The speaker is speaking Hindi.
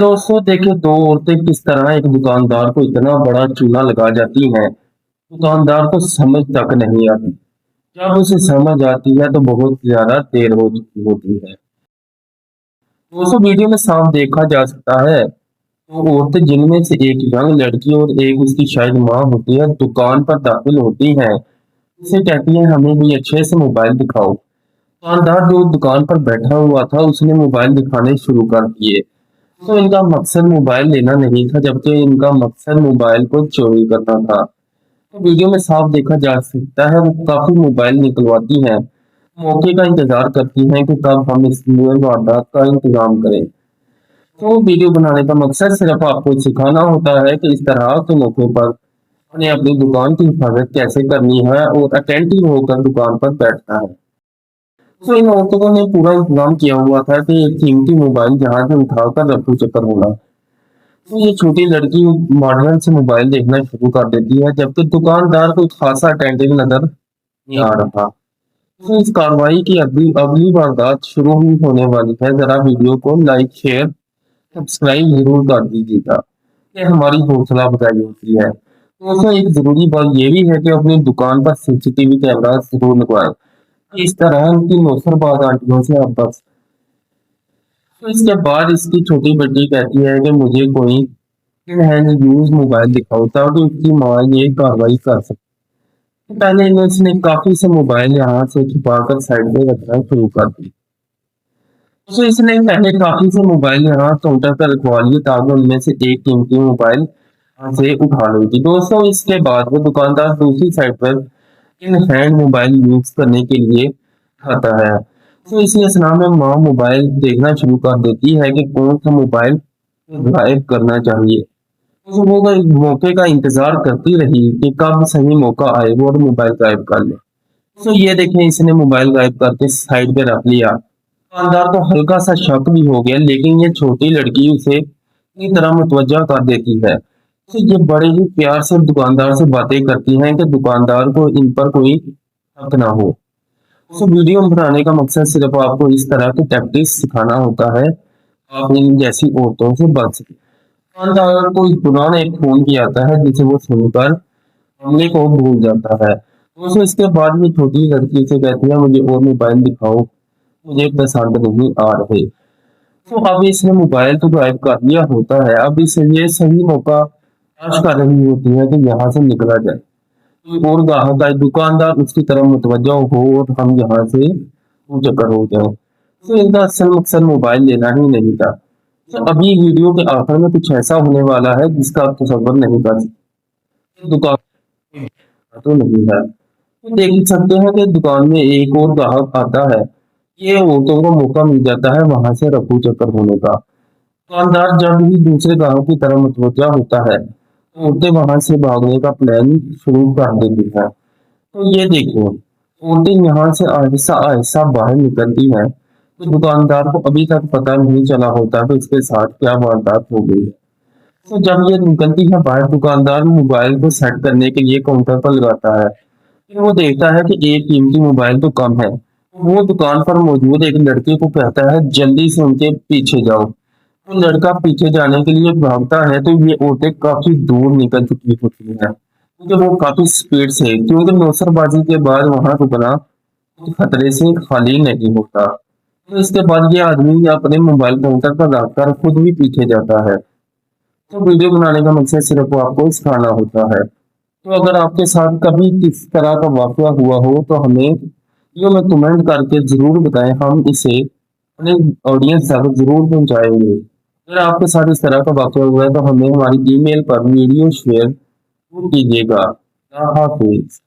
दोस्तों देखिए, दो औरतें किस तरह एक दुकानदार को इतना बड़ा चूना लगा जाती हैं। दुकानदार को समझ तक नहीं आती। जब उसे समझ आती है तो बहुत ज्यादा देर हो चुकी होती है। दोस्तों वीडियो में साफ देखा जा सकता है तो औरतें, जिनमें से एक यंग लड़की और एक उसकी शायद माँ होती है, दुकान पर दाखिल होती हैं। उसे कहती है, हमें भी अच्छे से मोबाइल दिखाओ। दुकानदार जो दुकान पर बैठा हुआ था उसने मोबाइल दिखाने शुरू कर दिए। तो इनका मकसद मोबाइल लेना नहीं था, जबकि इनका मकसद मोबाइल को चोरी करना था। तो वीडियो में साफ देखा जा सकता है वो काफी मोबाइल निकलवाती हैं। मौके का इंतजार करती हैं कि कब हम इस बुरे वारदात का इंतजाम करें। तो वीडियो बनाने का मकसद सिर्फ आपको सिखाना होता है कि इस तरह के मौके पर उन्हें अपनी दुकान की हिफाजत कैसे करनी है और अटेंटिव होकर दुकान पर बैठना है। तो इन औरतों ने पूरा इंतजाम किया हुआ था कि एक कीमती मोबाइल जहां से उठाकर रफू चक्कर होना। तो ये छोटी लड़की मॉडर्न से मोबाइल देखना शुरू कर देती है, जबकि दुकानदार को खासा अटेंटिव नजर नहीं आ रहा। तो इस कार्रवाई की अगली अगली वारदात शुरू ही होने वाली है। जरा वीडियो को लाइक, शेयर, सब्सक्राइब जरूर कर दीजिएगा। ये हमारी हौसला अफजाई होती है। दोस्तों एक जरूरी बात ये भी है कि अपनी दुकान पर सीसीटीवी कैमरा जरूर लगवाएं। इस तरह की नौसरबाज आंटियों से आप बच। तो इसके बाद इसकी छोटी बेटी कहती है कि मुझे कोई इन हैंड यूज मोबाइल दिखाओ ताकि उसकी माँ ये कार्रवाई कर सके। तो पहले इसने काफी से मोबाइल यहाँ से छुपाकर साइड में रखना शुरू कर दी। तो इसने पहले काफी से मोबाइल यहाँ काउंटर पर रखवा लिए ताकि उनमें से एक कीमती मोबाइल यहाँ से उठा लेगी। दोस्तों इसके बाद वो दुकानदार दूसरी साइड पर इन हैंड मोबाइल यूज करने के लिए आता है। तो इसी असना में माँ मोबाइल देखना शुरू कर देती है कि कौन सा मोबाइल गायब करना चाहिए। तो वो मौके का इंतजार करती रही कि कब सही मौका आए वो और मोबाइल गायब कर ले। तो ये देखें, इसने मोबाइल गायब करके साइड पे रख लिया। दुकानदार को हल्का सा शक भी हो गया, लेकिन ये छोटी लड़की उसे इतनी तरह मुतवज्जा कर देती है। तो ये बड़े ही प्यार से दुकानदार से बातें करती हैं कि दुकानदार को इन पर कोई शक ना हो। तो वीडियो बनाने का मकसद सिर्फ आपको इस तरह की टैक्टिक्स सिखाना होता है, आप इन जैसी औरतों से बच सके। दुकानदार को इस दौरान एक फोन किया आता है जिसे वो सुनकर हमले को भूल जाता है। दोस्तों इसके बाद में छोटी लड़की से कहती है, मुझे और मोबाइल दिखाओ, मुझे पसंद नहीं आ रहे। तो अब इसने मोबाइल तो गायब कर लिया होता है। अब इसे ये सही मौका तलाश कर रही होती है कि यहाँ से निकला जाए, कोई और ग्राहक आए, दुकानदार उसकी तरफ मुतवज्जा हो और हम यहाँ से चक्कर हो जाए। तो इनका असल मकसद मोबाइल लेना ही नहीं था। तो अभी वीडियो के आखिर में कुछ ऐसा होने वाला है जिसका आप तसव्वुर नहीं कर सकते। दुकान तो नहीं है। तो देख सकते हैं कि दुकान में एक और ग्राहक आता है। ये औरतों को मौका मिल जाता है वहां से रफू चक्कर होने का। दुकानदार जब भी दूसरे ग्राहक की तरफ मुतवज्जा होता है तो औरतें वहां से भागने का प्लान शुरू कर देती है। तो ये देखो, औरतें यहाँ से आहिस्ता आहिस्ता बाहर निकलती हैं। तो दुकानदार को अभी तक पता नहीं चला होता कि इसके साथ क्या वारदात हो गई है। तो जब ये निकलती है बाहर, दुकानदार मोबाइल को सेट करने के लिए काउंटर पर लगाता है। फिर वो देखता है कि एक कीमती मोबाइल तो कम है। वो दुकान पर मौजूद एक लड़के को कहता है, जल्दी से उनके पीछे जाओ। तो लड़का पीछे जाने के लिए भागता है तो ये औरतें काफी दूर निकल चुकी होती है, क्योंकि वो काफी स्पीड से, क्योंकि नौसरबाजी के बाद वहां रुकना खतरे से खाली नहीं होता। तो इसके बाद ये आदमी अपने मोबाइल काउंटर पर रखकर खुद भी पीछे जाता है। तो वीडियो बनाने का मकसद सिर्फ आपको सिखाना होता है। तो अगर आपके साथ कभी किस तरह का वाकया हुआ हो तो हमें वीडियो में कमेंट करके जरूर बताएं, हम इसे अपने ऑडियंस तक जरूर पहुंचाएंगे। अगर आपके साथ इस तरह का वाकया हुआ है तो हमें हमारी ईमेल पर वीडियो शेयर कीजिएगा। अल्लाह हाफिज।